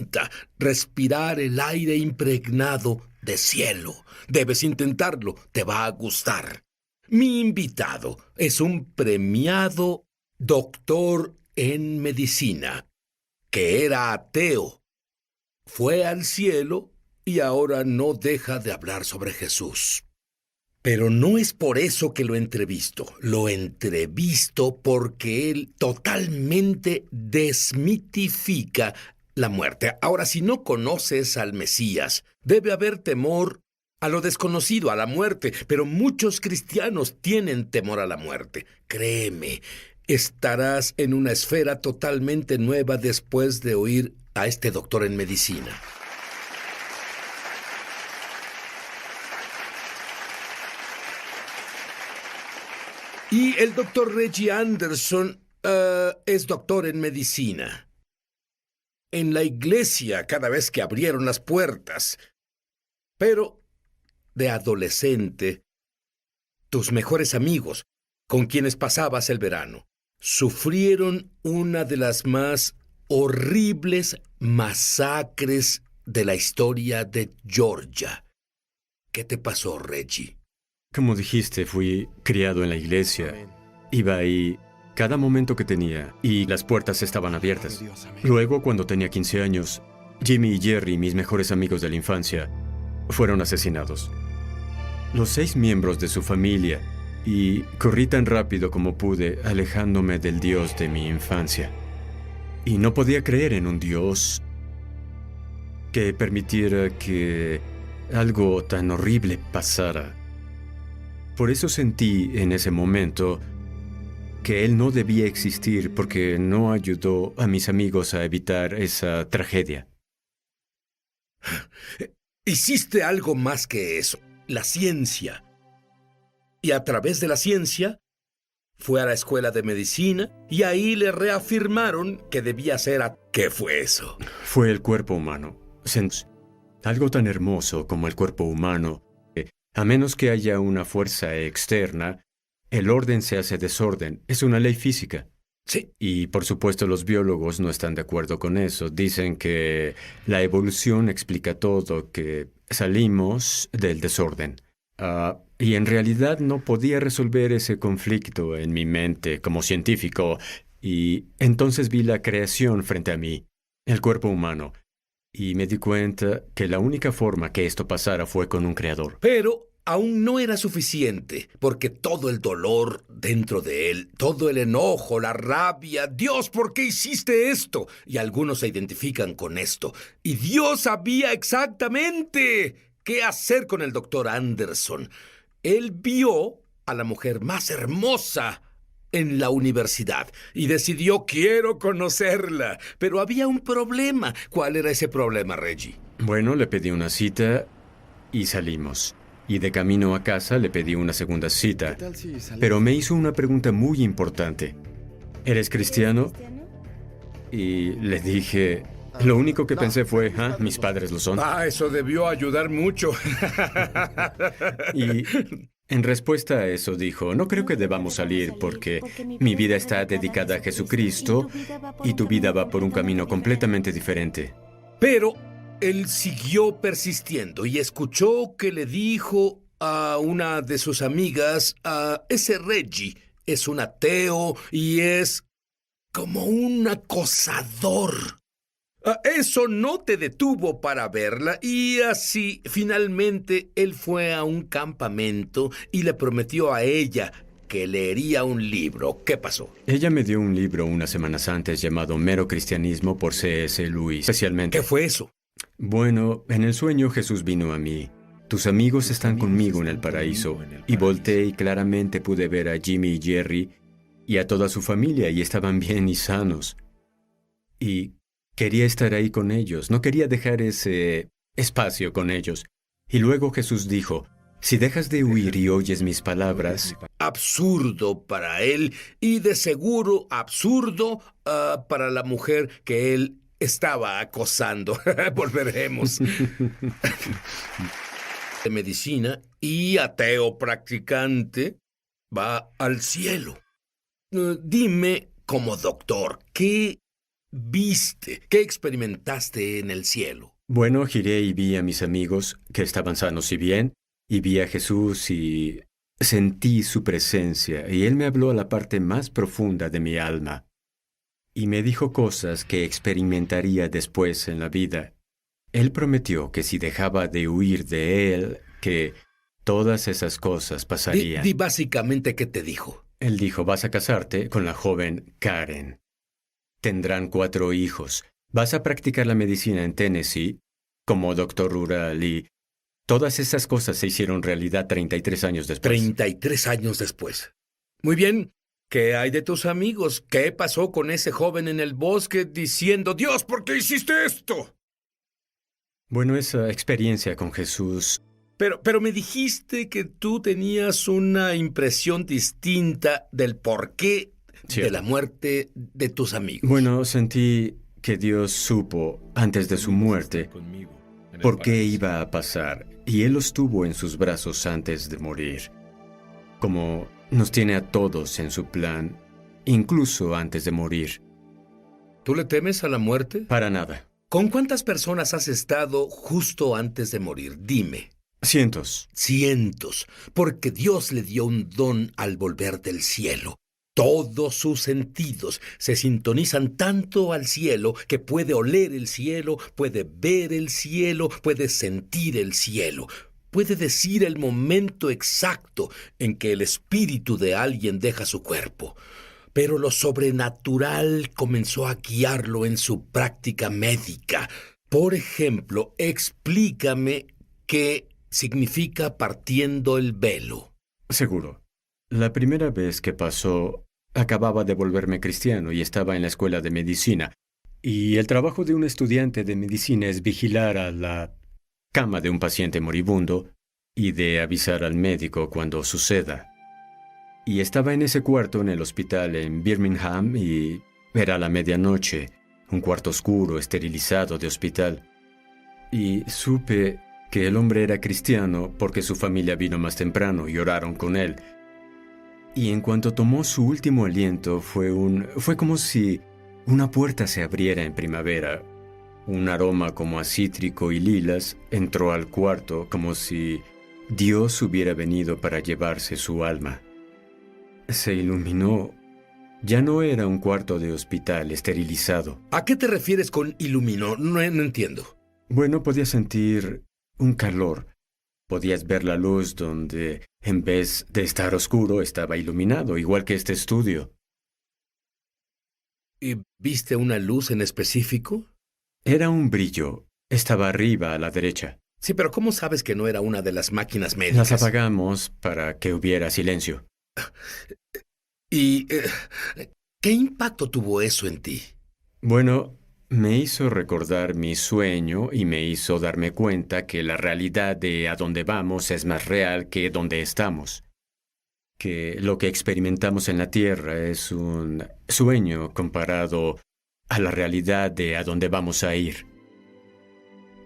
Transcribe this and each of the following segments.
Intenta respirar el aire impregnado de cielo. Debes intentarlo, te va a gustar. Mi invitado es un premiado doctor en medicina, que era ateo. Fue al cielo y ahora no deja de hablar sobre Jesús. Pero no es por eso que lo entrevisto. Lo entrevisto porque él totalmente desmitifica la muerte. Ahora, si no conoces al Mesías, debe haber temor a lo desconocido, a la muerte. Pero muchos cristianos tienen temor a la muerte. Créeme, estarás en una esfera totalmente nueva después de oír a este doctor en medicina. Y el doctor Reggie Anderson es doctor en medicina. En la iglesia, cada vez que abrieron las puertas. Pero, de adolescente, tus mejores amigos, con quienes pasabas el verano, sufrieron una de las más horribles masacres de la historia de Georgia. ¿Qué te pasó, Reggie? Como dijiste, fui criado en la iglesia. Iba ahí cada momento que tenía y las puertas estaban abiertas. Luego, cuando tenía 15 años, Jimmy y Jerry, mis mejores amigos de la infancia, fueron asesinados. Los 6 miembros de su familia, y corrí tan rápido como pude, alejándome del Dios de mi infancia. Y no podía creer en un Dios que permitiera que algo tan horrible pasara. Por eso sentí en ese momento que él no debía existir porque no ayudó a mis amigos a evitar esa tragedia. Hiciste algo más que eso, la ciencia. Y a través de la ciencia, fue a la escuela de medicina y ahí le reafirmaron que debía ser... ¿Qué fue eso? Fue el cuerpo humano. Algo tan hermoso como el cuerpo humano. A menos que haya una fuerza externa, el orden se hace desorden. Es una ley física. Sí. Y por supuesto los biólogos no están de acuerdo con eso. Dicen que la evolución explica todo, que salimos del desorden. Y en realidad no podía resolver ese conflicto en mi mente como científico. Y entonces vi la creación frente a mí, el cuerpo humano. Y me di cuenta que la única forma que esto pasara fue con un creador. Pero aún no era suficiente, porque todo el dolor dentro de él, todo el enojo, la rabia, Dios, ¿por qué hiciste esto? Y algunos se identifican con esto. Y Dios sabía exactamente qué hacer con el doctor Anderson. Él vio a la mujer más hermosa en la universidad y decidió, quiero conocerla. Pero había un problema. ¿Cuál era ese problema, Reggie? Bueno, le pedí una cita y salimos. Y de camino a casa le pedí una segunda cita. Pero me hizo una pregunta muy importante. ¿Eres cristiano? Y le dije... Lo único que pensé fue, mis padres lo son. Eso debió ayudar mucho. Y en respuesta a eso dijo, no creo que debamos salir porque mi vida está dedicada a Jesucristo y tu vida va por un camino completamente diferente. Pero él siguió persistiendo y escuchó que le dijo a una de sus amigas, ese Reggie es un ateo y es como un acosador. Eso no te detuvo para verla y así finalmente él fue a un campamento y le prometió a ella que leería un libro. ¿Qué pasó? Ella me dio un libro unas semanas antes llamado Mero Cristianismo por C.S. Lewis, especialmente. ¿Qué fue eso? Bueno, en el sueño Jesús vino a mí. Tus amigos están conmigo en el paraíso. Y volteé y claramente pude ver a Jimmy y Jerry y a toda su familia y estaban bien y sanos. Y quería estar ahí con ellos, no quería dejar ese espacio con ellos. Y luego Jesús dijo, si dejas de huir y oyes mis palabras... Absurdo para él y de seguro absurdo para la mujer que él estaba acosando. Volveremos. De medicina y ateo practicante va al cielo. Dime, como doctor, ¿qué viste? ¿Qué experimentaste en el cielo? Bueno, giré y vi a mis amigos que estaban sanos y bien, y vi a Jesús y sentí su presencia, y Él me habló a la parte más profunda de mi alma, y me dijo cosas que experimentaría después en la vida. Él prometió que si dejaba de huir de Él, que todas esas cosas pasarían. Di básicamente qué te dijo. Él dijo, vas a casarte con la joven Karen. Tendrán 4 hijos. Vas a practicar la medicina en Tennessee como doctor rural y todas esas cosas se hicieron realidad 33 años después. 33 años después. Muy bien. ¿Qué hay de tus amigos? ¿Qué pasó con ese joven en el bosque diciendo, Dios, ¿por qué hiciste esto? Bueno, esa experiencia con Jesús... Pero me dijiste que tú tenías una impresión distinta del porqué de la muerte de tus amigos. Bueno, sentí que Dios supo, antes de su muerte, por qué iba a pasar, y Él los tuvo en sus brazos antes de morir. Como nos tiene a todos en su plan, incluso antes de morir. ¿Tú le temes a la muerte? Para nada. ¿Con cuántas personas has estado justo antes de morir? Dime. Cientos. Cientos, porque Dios le dio un don al volver del cielo. Todos sus sentidos se sintonizan tanto al cielo que puede oler el cielo, puede ver el cielo, puede sentir el cielo. Puede decir el momento exacto en que el espíritu de alguien deja su cuerpo. Pero lo sobrenatural comenzó a guiarlo en su práctica médica. Por ejemplo, explícame qué significa partiendo el velo. Seguro. La primera vez que pasó, acababa de volverme cristiano y estaba en la escuela de medicina. Y el trabajo de un estudiante de medicina es vigilar a la cama de un paciente moribundo y de avisar al médico cuando suceda. Y estaba en ese cuarto en el hospital en Birmingham y era la medianoche, un cuarto oscuro, esterilizado de hospital. Y supe que el hombre era cristiano porque su familia vino más temprano y oraron con él. Y en cuanto tomó su último aliento fue como si una puerta se abriera en primavera. Un aroma como a cítrico y lilas entró al cuarto como si Dios hubiera venido para llevarse su alma. Se iluminó. Ya no era un cuarto de hospital esterilizado. ¿A qué te refieres con iluminó? No entiendo. Bueno, podía sentir un calor. Podías ver la luz donde, en vez de estar oscuro, estaba iluminado, igual que este estudio. ¿Y viste una luz en específico? Era un brillo. Estaba arriba a la derecha. Sí, pero ¿cómo sabes que no era una de las máquinas médicas? Las apagamos para que hubiera silencio. ¿Y qué impacto tuvo eso en ti? Bueno, me hizo recordar mi sueño y me hizo darme cuenta que la realidad de a dónde vamos es más real que donde estamos. Que lo que experimentamos en la Tierra es un sueño comparado a la realidad de a dónde vamos a ir.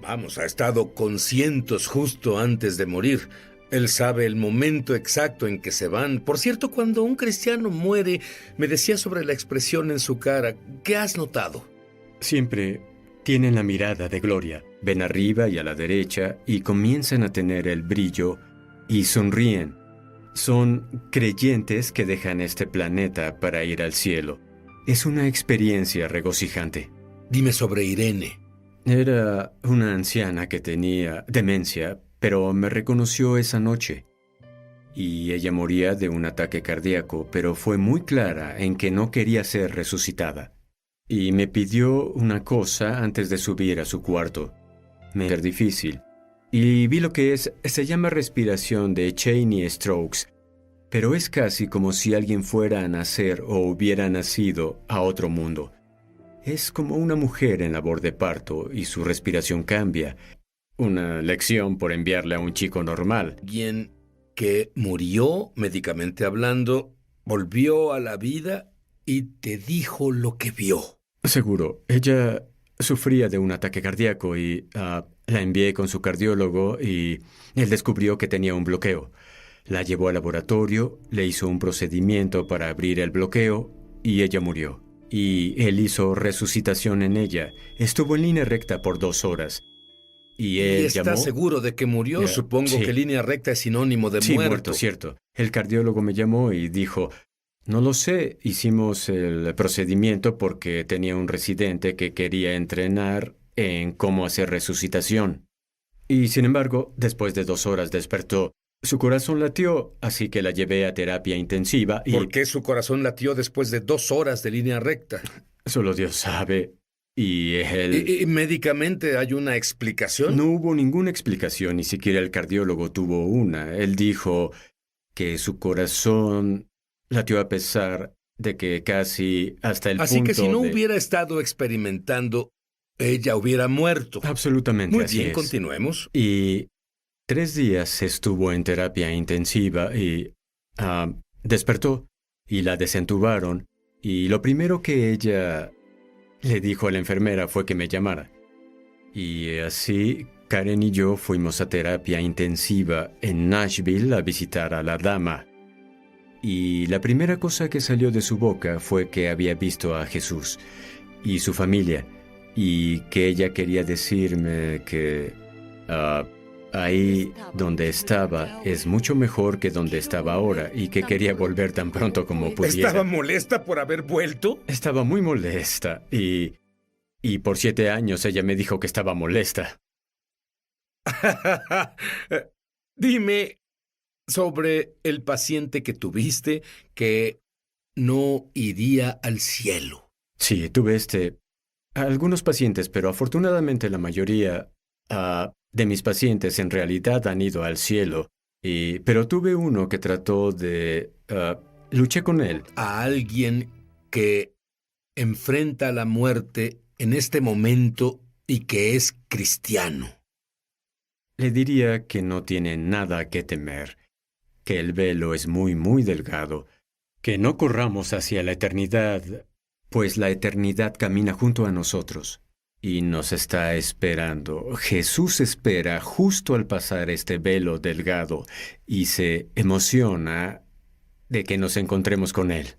Vamos, ha estado con cientos justo antes de morir. Él sabe el momento exacto en que se van. Por cierto, cuando un cristiano muere, me decía sobre la expresión en su cara. ¿Qué has notado? Siempre tienen la mirada de gloria. Ven arriba y a la derecha y comienzan a tener el brillo y sonríen. Son creyentes que dejan este planeta para ir al cielo. Es una experiencia regocijante. Dime sobre Irene. Era una anciana que tenía demencia, pero me reconoció esa noche. Y ella moría de un ataque cardíaco, pero fue muy clara en que no quería ser resucitada. Y me pidió una cosa antes de subir a su cuarto. Me era difícil. Y vi lo que se llama respiración de Cheney-Stokes, pero es casi como si alguien fuera a nacer o hubiera nacido a otro mundo. Es como una mujer en labor de parto y su respiración cambia. Una lección por enviarle a un chico normal. Alguien que murió, médicamente hablando, volvió a la vida y te dijo lo que vio. Seguro. Ella sufría de un ataque cardíaco y la envié con su cardiólogo y él descubrió que tenía un bloqueo. La llevó al laboratorio, le hizo un procedimiento para abrir el bloqueo y ella murió. y él hizo resucitación en ella. Estuvo en línea recta por 2 horas. Y él ¿Y estás llamó... seguro de que murió? Supongo sí. que línea recta es sinónimo de Sí, muerto. muerto, cierto. El cardiólogo me llamó y dijo, no lo sé, hicimos el procedimiento porque tenía un residente que quería entrenar en cómo hacer resucitación. Y sin embargo, después de 2 horas despertó. Su corazón latió, así que la llevé a terapia intensiva y... ¿Por qué su corazón latió después de 2 horas de línea recta? Solo Dios sabe. Y él... ¿Y médicamente hay una explicación? No hubo ninguna explicación, ni siquiera el cardiólogo tuvo una. Él dijo que su corazón latió a pesar de que casi hasta el Así punto que si no de... hubiera estado experimentando, ella hubiera muerto. Absolutamente, Muy así bien, es. continuemos. Y 3 días estuvo en terapia intensiva y despertó y la desentubaron. Y lo primero que ella le dijo a la enfermera fue que me llamara. Y así Karen y yo fuimos a terapia intensiva en Nashville a visitar a la dama. Y la primera cosa que salió de su boca fue que había visto a Jesús y su familia, y que ella quería decirme que ahí donde estaba es mucho mejor que donde estaba ahora y que quería volver tan pronto como pudiera. ¿Estaba molesta por haber vuelto? Estaba muy molesta y por 7 años ella me dijo que estaba molesta. Dime sobre el paciente que tuviste que no iría al cielo. Sí, tuve algunos pacientes, pero afortunadamente la mayoría de mis pacientes en realidad han ido al cielo. Pero tuve uno que trató de... luché con él. A alguien que enfrenta la muerte en este momento y que es cristiano. Le diría que no tiene nada que temer, que el velo es muy, muy delgado, que no corramos hacia la eternidad, pues la eternidad camina junto a nosotros y nos está esperando. Jesús espera justo al pasar este velo delgado y se emociona de que nos encontremos con Él.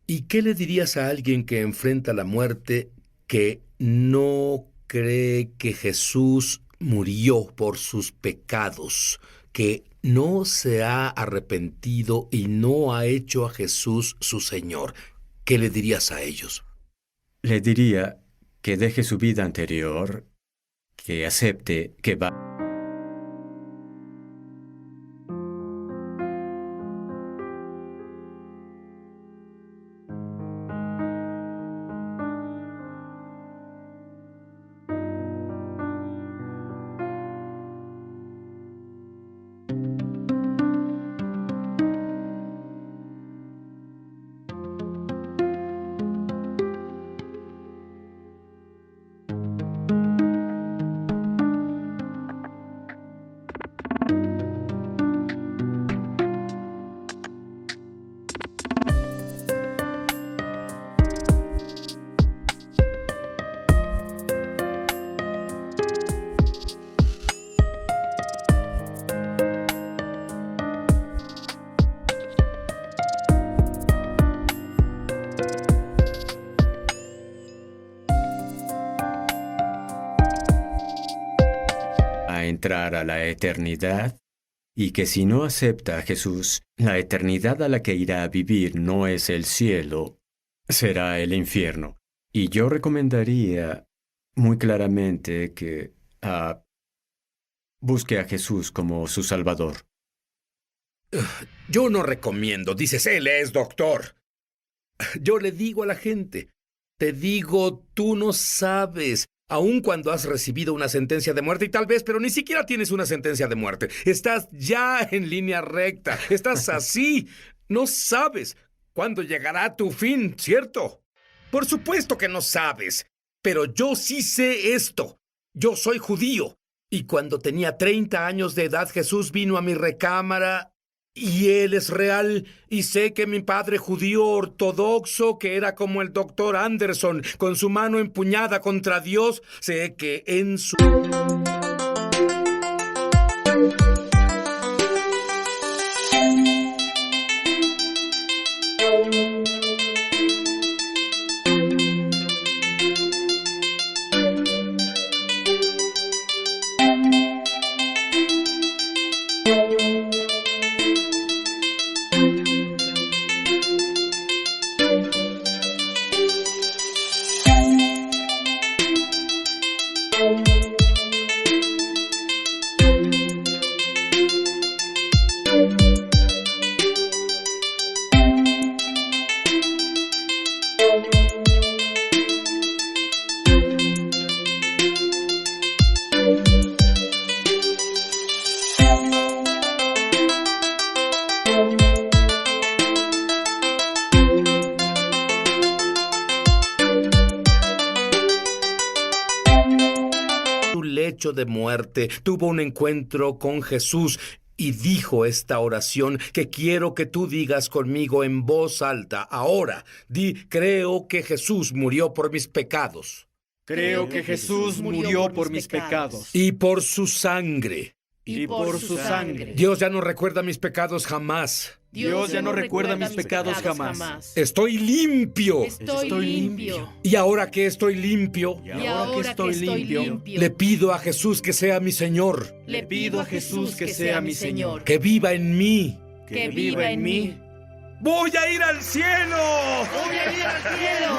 ¿Y qué le dirías a alguien que enfrenta la muerte que no cree que Jesús murió por sus pecados, que no se ha arrepentido y no ha hecho a Jesús su Señor? ¿Qué le dirías a ellos? Le diría que deje su vida anterior, que acepte que va... entrar a la eternidad y que si no acepta a Jesús, la eternidad a la que irá a vivir no es el cielo, será el infierno. Y yo recomendaría muy claramente que busque a Jesús como su Salvador. Yo no recomiendo, dices, él es doctor. Yo le digo a la gente, te digo, tú no sabes, aun cuando has recibido una sentencia de muerte y tal vez, pero ni siquiera tienes una sentencia de muerte. Estás ya en línea recta, estás así, no sabes cuándo llegará tu fin, ¿cierto? Por supuesto que no sabes, pero yo sí sé esto. Yo soy judío y cuando tenía 30 años de edad Jesús vino a mi recámara. Y él es real, y sé que mi padre judío ortodoxo, que era como el doctor Anderson, con su mano empuñada contra Dios, sé que en su... lecho de muerte, tuvo un encuentro con Jesús y dijo esta oración que quiero que tú digas conmigo en voz alta. Ahora, di, creo que Jesús murió por mis pecados. Creo que Jesús murió por mis pecados. Y por su sangre. Y por su sangre. Dios ya no recuerda mis pecados jamás. Dios ya no recuerda mis pecados jamás. Estoy limpio. Estoy limpio. Y ahora que estoy limpio, Y ahora que estoy limpio, le pido a Jesús que sea mi Señor, Le pido a Jesús que sea mi Señor. que viva en mí. Que viva en mí. ¡Voy a ir al cielo! ¡Voy a ir al cielo!